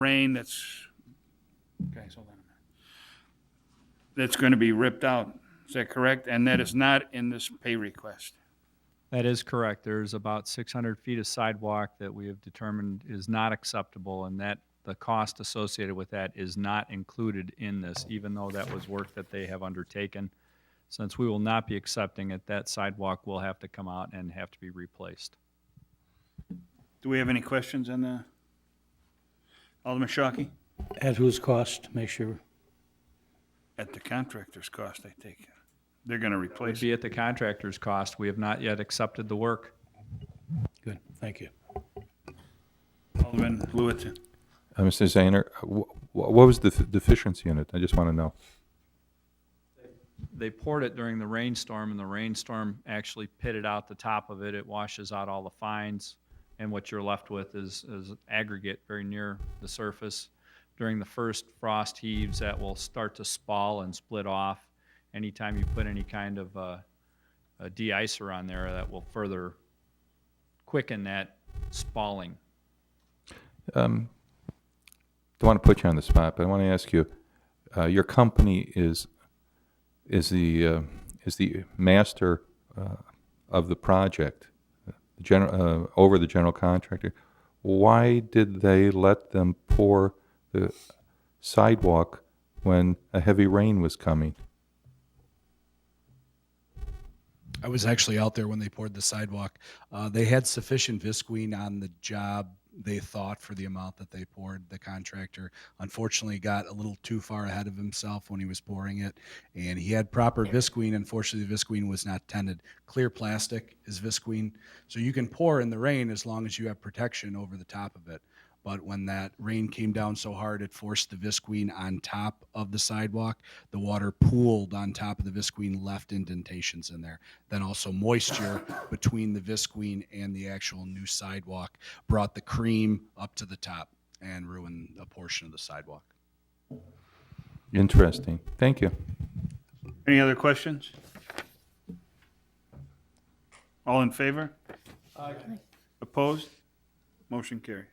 rain guys, hold on a minute. That's going to be ripped out. Is that correct? And that is not in this pay request. That is correct. There's about 600 feet of sidewalk that we have determined is not acceptable, and that the cost associated with that is not included in this, even though that was work that they have undertaken. Since we will not be accepting it, that sidewalk will have to come out and have to be replaced. Do we have any questions on the, Alderman Shockey? At whose cost, make sure. At the contractor's cost, I take it. They're going to Would replace it. be at the contractor's cost. We have not yet accepted the work. Good, thank you. Alderman Lewitton. Mr. Zahner, what was the deficiency in it? I just want to know. They poured it during the rainstorm, and the rainstorm actually pitted out the top of it. It washes out all the fines, and what you're left with is aggregate very near the surface. During the first frost heaves, that will start to spall and split off. Anytime you put any kind of a de-icer on there, that will further quicken that spalling. Don't want to put you on the spot, but I want to ask you, your company is the master of the project, over the general contractor. Why did they let them pour the sidewalk when a heavy rain was coming? I was actually out there when they poured the sidewalk. They had sufficient visqueen on the job, they thought, for the amount that they poured. The contractor unfortunately got a little too far ahead of himself when he was pouring it, and he had proper visqueen. Unfortunately, the visqueen was not tinted. Clear plastic is visqueen, so you can pour in the rain as long as you have protection over the top of it. But when that rain came down so hard, it forced the visqueen on top of the sidewalk. The water pooled on top of the visqueen, left indentations in there. Then also moisture between the visqueen and the actual new sidewalk brought the cream up to the top and ruined a portion of the sidewalk. Interesting. Thank you. Any other questions? All in favor? Aye. Opposed? Motion carries.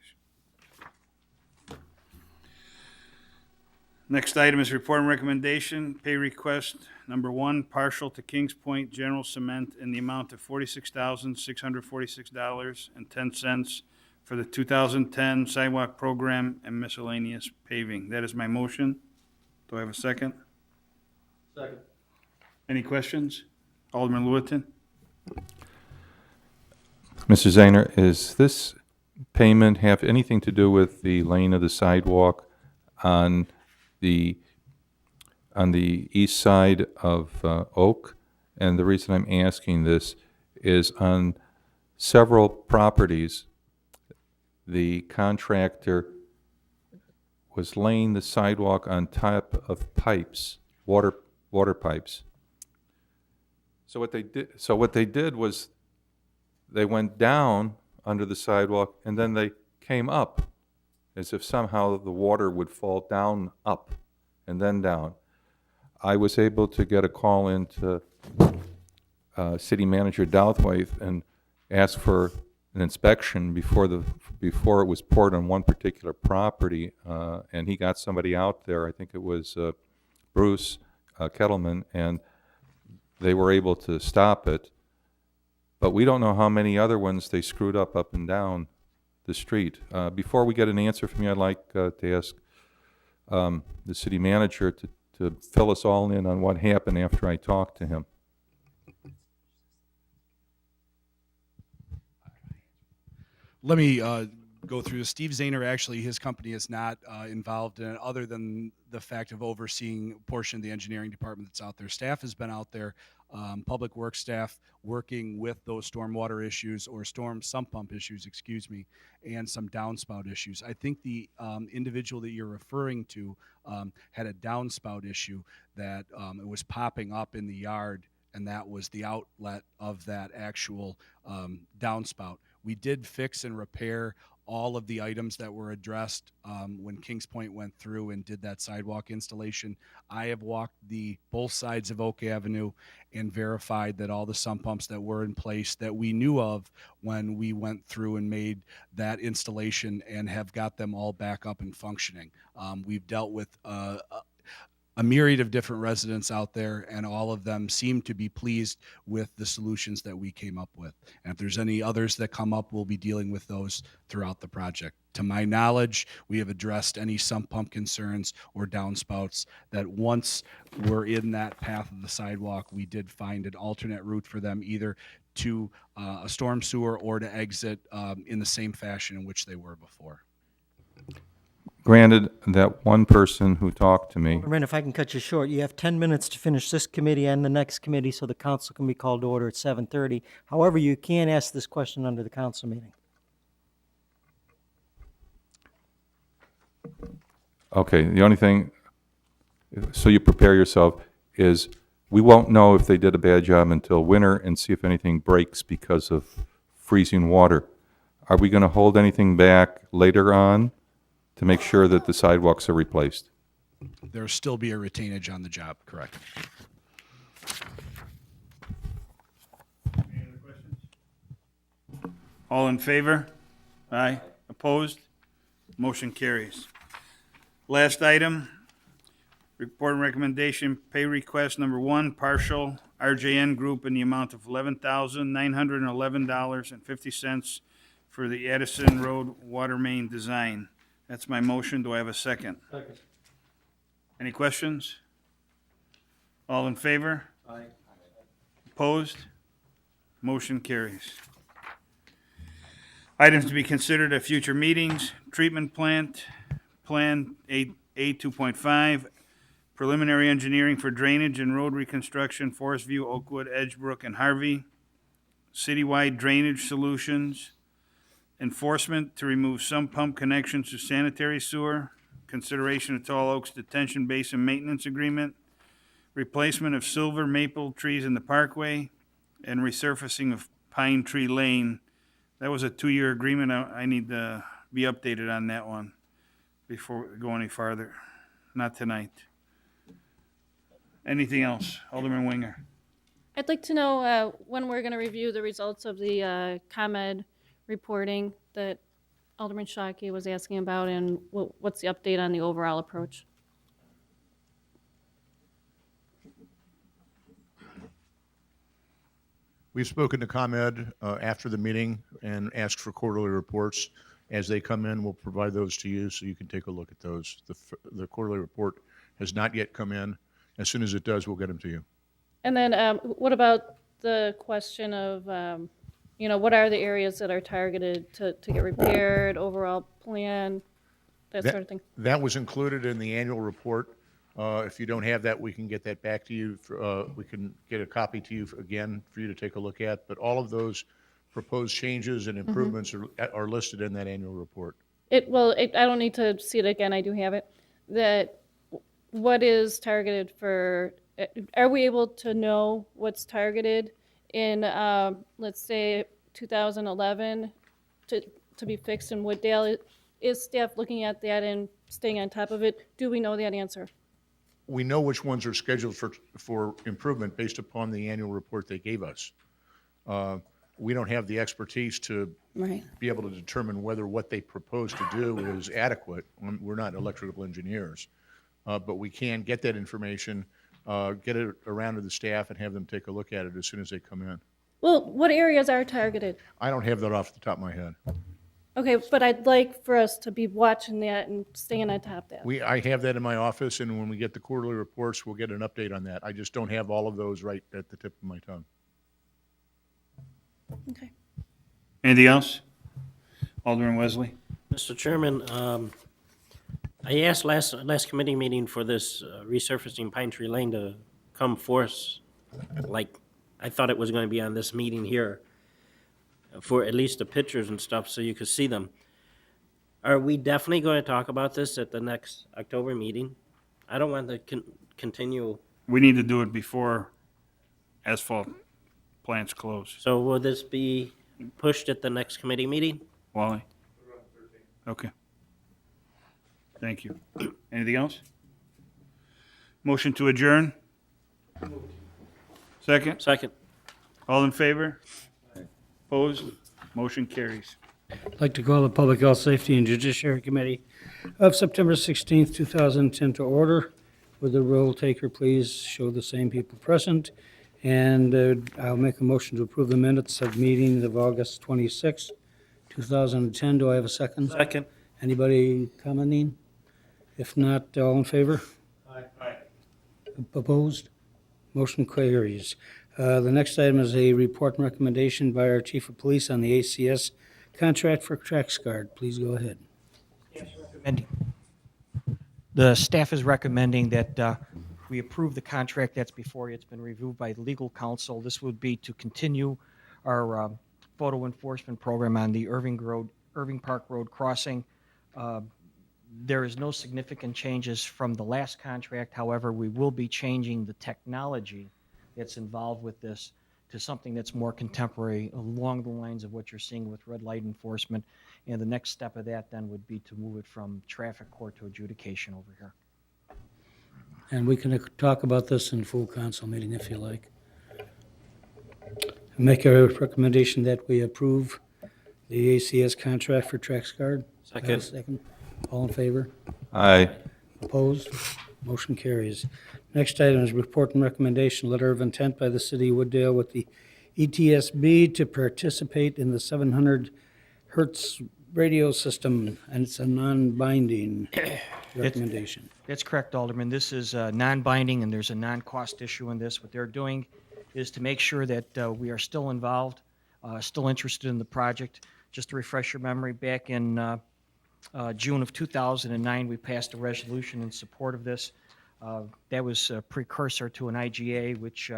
Next item is report and recommendation, pay request number 1, partial to Kings Point General Cement in the amount of $46,646.10 for the 2010 sidewalk program and miscellaneous paving. That is my motion. Do I have a second? Second. Any questions? Alderman Lewitton? Mr. Zahner, is this payment have anything to do with the lane of the sidewalk on the east side of Oak? And the reason I'm asking this is on several properties, the contractor was laying the sidewalk on top of pipes, water pipes. So what they did was they went down under the sidewalk and then they came up, as if somehow the water would fall down, up, and then down. I was able to get a call into City Manager Douthwaite and ask for an inspection before it was poured on one particular property, and he got somebody out there. I think it was Bruce Kettleman, and they were able to stop it. But we don't know how many other ones they screwed up and down the street. Before we get an answer from you, I'd like to ask the city manager to fill us all in on what happened after I talked to him. Let me go through this. Steve Zahner, actually, his company is not involved in it, other than the fact of overseeing a portion of the engineering department that's out there. Staff has been out there, public works staff, working with those stormwater issues, or storm sump pump issues, excuse me, and some downspout issues. I think the individual that you're referring to had a downspout issue that it was popping up in the yard, and that was the outlet of that actual downspout. We did fix and repair all of the items that were addressed when Kings Point went through and did that sidewalk installation. I have walked both sides of Oak Avenue and verified that all the sump pumps that were in place that we knew of when we went through and made that installation and have got them all back up and functioning. We've dealt with a myriad of different residents out there, and all of them seem to be pleased with the solutions that we came up with. And if there's any others that come up, we'll be dealing with those throughout the project. To my knowledge, we have addressed any sump pump concerns or downspouts that once we're in that path of the sidewalk, we did find an alternate route for them, either to a storm sewer or to exit in the same fashion in which they were before. Granted, that one person who talked to me, Alderman, if I can cut you short, you have 10 minutes to finish this committee and the next committee, so the council can be called to order at 7:30. However, you can ask this question under the council meeting. okay, the only thing, so you prepare yourself, is we won't know if they did a bad job until winter and see if anything breaks because of freezing water. Are we going to hold anything back later on to make sure that the sidewalks are replaced? There'll still be a retainage on the job, correct? All in favor? Aye. Opposed? Motion carries. Last item, report and recommendation, pay request number 1, partial RJN Group in the amount of $11,911.50 for the Addison Road water main design. That's my motion. Do I have a second? Second. Any questions? All in favor? Aye. Opposed? Motion carries. Items to be considered at future meetings, treatment plant, Plan A 2.5, preliminary engineering for drainage and road reconstruction, Forest View, Oakwood, Edgebrook, and Harvey, citywide drainage solutions, enforcement to remove sump pump connections to sanitary sewer, consideration of Tall Oaks Detention Basin Maintenance Agreement, replacement of silver maple trees in the parkway, and resurfacing of Pine Tree Lane. That was a 2-year agreement. I need to be updated on that one before we go any farther. Not tonight. Anything else? Alderman Winger. I'd like to know when we're going to review the results of the ComEd reporting that Alderman Shockey was asking about, and what's the update on the overall approach? We've spoken to ComEd after the meeting and asked for quarterly reports. As they come in, we'll provide those to you so you can take a look at those. The quarterly report has not yet come in. As soon as it does, we'll get them to you. And then what about the question of, what are the areas that are targeted to get repaired, overall plan, that sort of thing? That was included in the annual report. If you don't have that, we can get that back to you. We can get a copy to you again for you to take a look at. But all of those proposed changes and improvements are listed in that annual report. I don't need to see it again, I do have it. What is targeted for, are we able to know what's targeted in, let's say, 2011 to be fixed in Wooddale? Is staff looking at that and staying on top of it? Do we know that answer? We know which ones are scheduled for improvement based upon the annual report they gave us. We don't have the expertise to Right. be able to determine whether what they propose to do is adequate. We're not electrical engineers. But we can get that information, get it around to the staff and have them take a look at it as soon as they come in. Well, what areas are targeted? I don't have that off the top of my head. Okay, but I'd like for us to be watching that and staying on top of that. I have that in my office, and when we get the quarterly reports, we'll get an update on that. I just don't have all of those right at the tip of my tongue. Okay. Anything else? Alderman Wesley. Mr. Chairman, I asked last committee meeting for this resurfacing Pine Tree Lane to come forth, like I thought it was going to be on this meeting here, for at least the pictures and stuff so you could see them. Are we definitely going to talk about this at the next October meeting? I don't want to continue. We need to do it before asphalt plants close. So will this be pushed at the next committee meeting? Wally? Okay. Thank you. Anything else? Motion to adjourn? Second? Second. All in favor? Opposed? Motion carries. I'd like to call the Public Health, Safety, and Judiciary Committee of September 16th, 2010 to order. Would the roll taker please show the same people present? And I'll make a motion to approve the minutes of meeting of August 26th, 2010. Do I have a second? Second. Anybody commenting? If not, all in favor? Aye. Opposed? Motion carries. The next item is a report and recommendation by our Chief of Police on the ACS contract for TraxGuard. Please go ahead. The staff is recommending that we approve the contract that's before you. It's been reviewed by legal counsel. This would be to continue our photo enforcement program on the Irving Park Road crossing. There is no significant changes from the last contract. However, we will be changing the technology that's involved with this to something that's more contemporary along the lines of what you're seeing with red light enforcement. And the next step of that then would be to move it from traffic court to adjudication over here. And we can talk about this in full council meeting if you like. Make a recommendation that we approve the ACS contract for TraxGuard. Second. Second. All in favor? Aye. Opposed? Motion carries. Next item is report and recommendation, letter of intent by the city of Wooddale with the ETSB to participate in the 700 hertz radio system, and it's a non-binding recommendation. That's correct, Alderman. This is non-binding, and there's a non-cost issue in this. What they're doing is to make sure that we are still involved, still interested in the project. Just to refresh your memory, back in June of 2009, we passed a resolution in support of this. That was a precursor to an IGA, which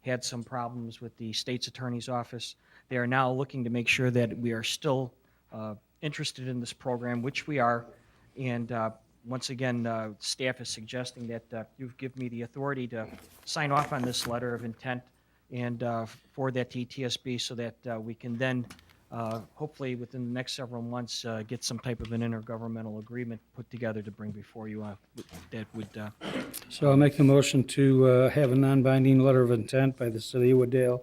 had some problems with the state's attorney's office. They are now looking to make sure that we are still interested in this program, which we are. And once again, staff is suggesting that you give me the authority to sign off on this letter of intent and forward that to ETSB so that we can then hopefully within the next several months get some type of an intergovernmental agreement put together to bring before you that would So I'll make a motion to have a non-binding letter of intent by the city of Wooddale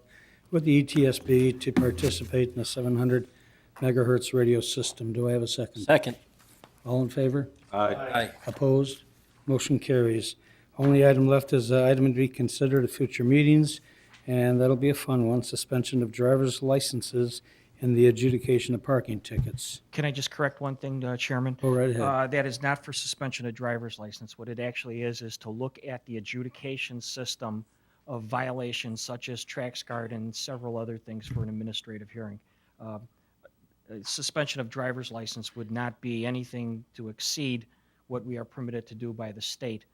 with the ETSB to participate in the 700 megahertz radio system. Do I have a second? Second. All in favor? Aye. Opposed? Motion carries. Only item left is item to be considered at future meetings, and that'll be a fun one, suspension of driver's licenses and the adjudication of parking tickets. Can I just correct one thing, Chairman? Go right ahead. That is not for suspension of driver's license. What it actually is to look at the adjudication system of violations such as TraxGuard and several other things for an administrative hearing. Suspension of driver's license would not be anything to exceed what we are permitted to do by the state,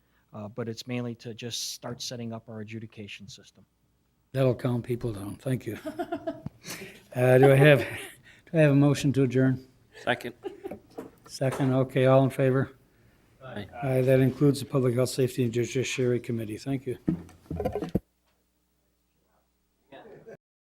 but it's mainly to just start setting up our adjudication system. That'll calm people down. Thank you. Do I have a motion to adjourn? Second. Second, okay, all in favor? Aye. That includes the Public Health, Safety, and Judiciary Committee. Thank you.